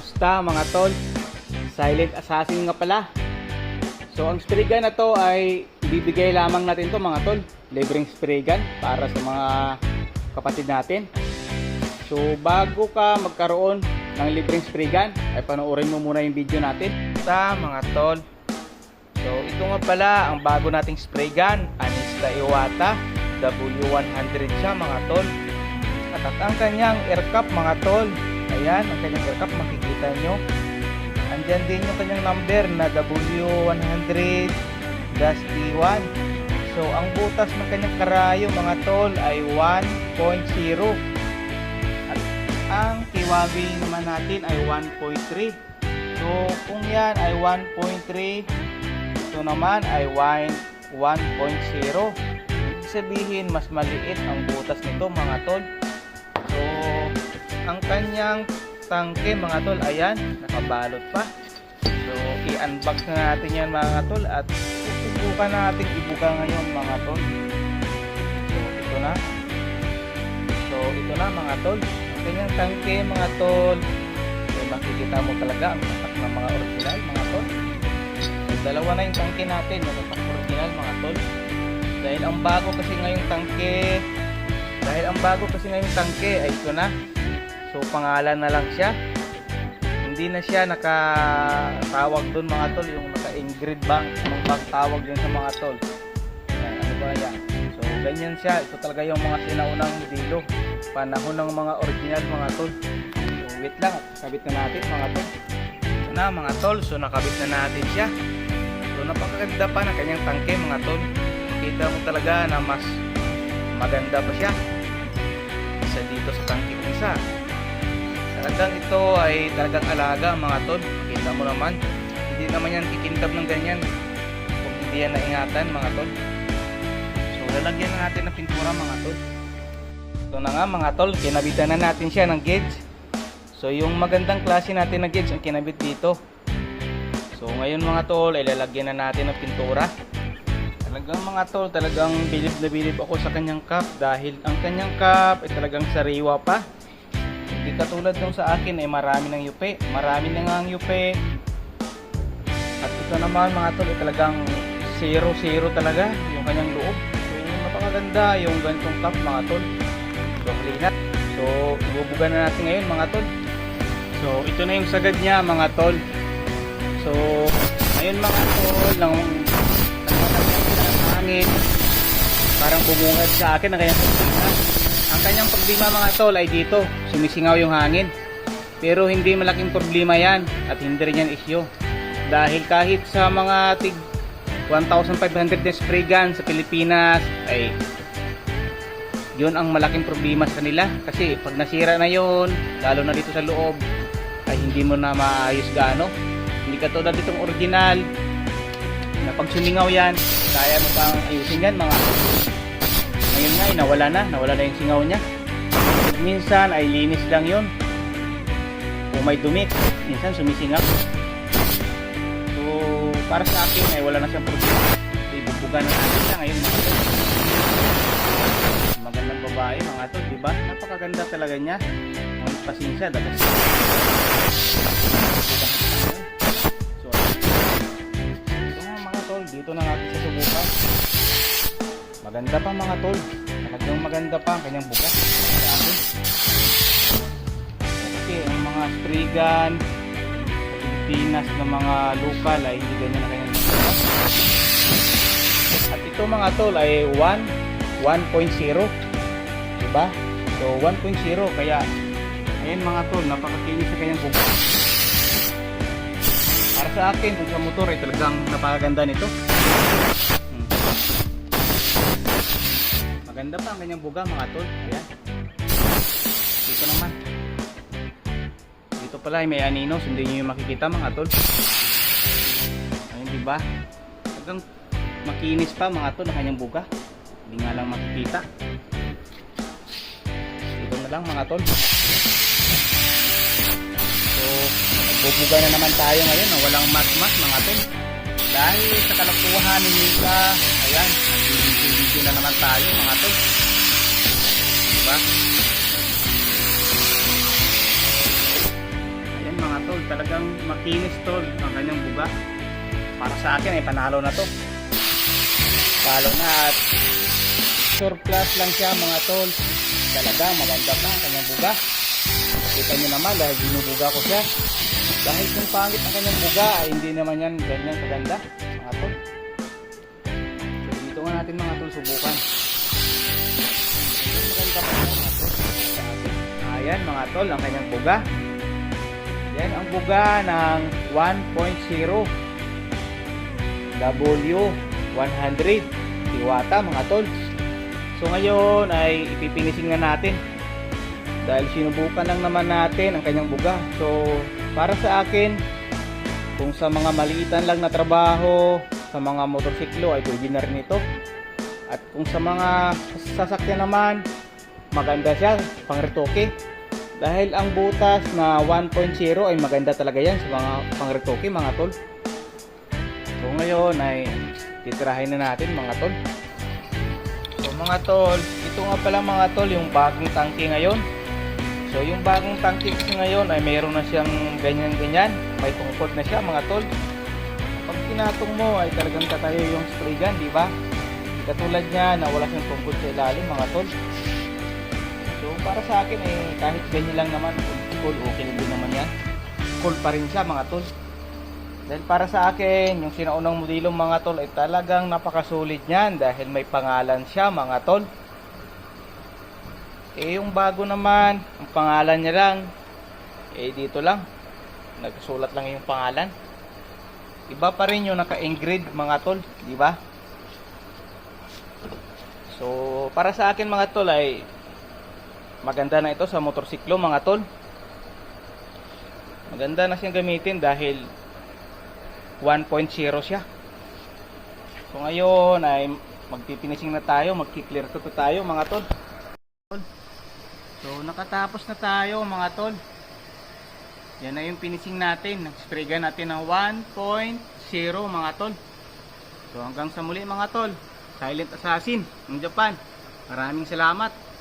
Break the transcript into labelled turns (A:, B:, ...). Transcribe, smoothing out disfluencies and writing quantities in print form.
A: Kamusta mga tol? Silent Assassin nga pala. So ang spray gun na to ay bibigay lamang natin to mga tol. Libreng spray gun para sa mga kapatid natin. So bago ka magkaroon ng libreng spray gun ay panoorin mo muna yung video natin. Sa mga tol. So ito nga pala ang bago nating spray gun, Anista Iwata W100 siya mga tol. At ang kanyang air cap mga tol. Ayan, ang kanyang air cap makikita nyo. Andyan din yung kanyang number na W100-D1. So ang butas ng kanyang karayo mga tol ay 1.0. At ang kiwawi naman natin ay 1.3. So kung yan ay 1.3, ito naman ay 1.0. Ibig sabihin mas maliit ang butas nito mga tol. So ang kanyang tangke mga tol, ayan, nakabalot pa. So i-unbox na natin yan mga tol at susubukan natin ibuka ngayon mga tol. So ito na. So ito na mga tol, ang kanyang tangke mga tol. So makikita mo talaga ang tatak ng mga original mga tol. So dalawa na yung tangke natin, yung tatak original mga tol. Dahil ang bago kasi ngayong tangke ay ito na. So pangalan na lang siya. Hindi na siya nakatawag doon mga tol, yung naka-engraved bang anong bang tawag din sa mga tol. Ayan, ano ba yan? So ganyan siya. Ito talaga yung mga sinaunang modelo, panahon ng mga original mga tol. So wait lang, kabit na natin mga tol. So na mga tol, so nakabit na natin siya. So napakaganda pa ng kanyang tangke mga tol. Kita mo talaga na mas maganda pa siya isa dito sa tangke ng isa. Talagang ito ay talagang alaga mga tol. Kita mo naman, hindi naman yan kikintab ng ganyan kung hindi yan naingatan mga tol. So lalagyan na natin ng pintura mga tol. Ito na nga mga tol, kinabitan na natin siya ng gauge. So yung magandang klase natin na gauge ang kinabit dito. So ngayon mga tol ay lalagyan na natin ng pintura. Talagang mga tol, talagang bilib na bilib ako sa kanyang cap dahil ang kanyang cap ay talagang sariwa pa. Hindi katulad nung sa akin ay marami ng yupe. Marami na nga ang yupe. At ito naman mga tol ay talagang 0-0 talaga yung kanyang loob. So napakaganda yung ganitong cap mga tol. So halina. So ibubuga na natin ngayon mga tol. So ito na yung sagad niya mga tol. So ngayon mga tol ng hangin. Parang bumungad sa akin ang kanyang pagdima. Ang kanyang problema mga tol ay dito, sumisingaw yung hangin. Pero hindi malaking problema yan at hindi rin yan issue. Dahil kahit sa mga tig 1,500 na spray gun sa Pilipinas ay yun ang malaking problema sa kanila. Kasi pag nasira na yun, lalo na dito sa loob, ay hindi mo na maayos gaano. Hindi katulad ditong original na pag sumingaw yan, kaya mo pang ayusin yan mga. Ngayon nga ay nawala na yung singaw niya. Minsan ay linis lang yun. Kung may dumi, minsan sumisingaw. So para sa akin ay wala na siyang problema. So ibubugan na natin siya ngayon mga tol. Magandang babae mga tol, diba? Napakaganda talaga niya. Ang pasensya dapat. Dito na natin sa subukan. Maganda pa mga tol. Talagang maganda pa ang kanyang bukas. Kasi ang mga spray gun sa Pilipinas na mga local ay hindi ganyan na kanyang bukas. At ito mga tol ay 1.0. Diba? So 1.0 kaya ayun mga tol, napakakinis sa kanyang bukas. Para sa akin, kung sa motor ay talagang napakaganda nito. Maganda pa ang kanyang buga mga tol. Ayan. Dito naman. Dito pala ay may anino. Hindi nyo yung makikita mga tol. Ayun diba? Talagang makinis pa mga tol ang kanyang buga. Hindi nga lang makikita. Dito na lang mga tol. So bubuga na naman tayo ngayon na walang mas mga tol. Dahil sa kalakuhan ni Mika, ayan, video na naman tayo mga tol. Diba? Ayan mga tol. talagang makinis tol ang kanyang buga. Para sa akin ay panalo na to. Palo na at surplus lang siya mga tol. Talaga maganda pa ang kanyang buga. Kita nyo naman dahil binubuga ko siya. Dahil kung pangit ang kanyang buga ay hindi naman yan ganyan kaganda mga tol. So dito nga natin mga tol subukan. Maganda pa mga tol. Ayan mga tol ang kanyang buga. Yan ang buga ng 1.0 W100 Iwata mga tol. So ngayon ay ipipinising na natin dahil sinubukan lang naman natin ang kanyang buga. So para sa akin, kung sa mga maliitan lang na trabaho, sa mga motorsiklo ay pwede na rin ito. At kung sa mga sasakyan naman, maganda siya pang retoke. Dahil ang butas na 1.0 ay maganda talaga yan sa mga pang retoke mga tol. So ngayon ay titirahin na natin mga tol. So mga tol, ito nga pala mga tol yung bagong tangke ngayon. So yung bagong tangke kasi ngayon ay mayroon na siyang ganyan-ganyan. May tungkol na siya mga tol. Pag tinatong mo ay talagang tatayo yung spray gun, di ba? Katulad niya na wala siyang tungkol sa ilalim mga tol. So para sa akin eh kahit ganyan lang naman, cool, okay din naman yan. Cool pa rin siya mga tol. Dahil para sa akin, yung sinaunang modelong mga tol ay talagang napakasulit niyan dahil may pangalan siya mga tol. Eh yung bago naman, ang pangalan niya lang, eh dito lang, nagsulat lang yung pangalan. Iba pa rin yung naka-engrade mga tol, di ba? So para sa akin mga tol ay maganda na ito sa motorsiklo mga tol. Maganda na siyang gamitin dahil 1.0 siya. So ngayon ay magpipinising na tayo, magki-clear coat tayo mga tol. So nakatapos na tayo mga tol. Yan na yung finishing natin. Nag-spray gun natin ng 1.0 mga tol. So hanggang sa muli mga tol. Silent Assassin ng Japan. Maraming salamat.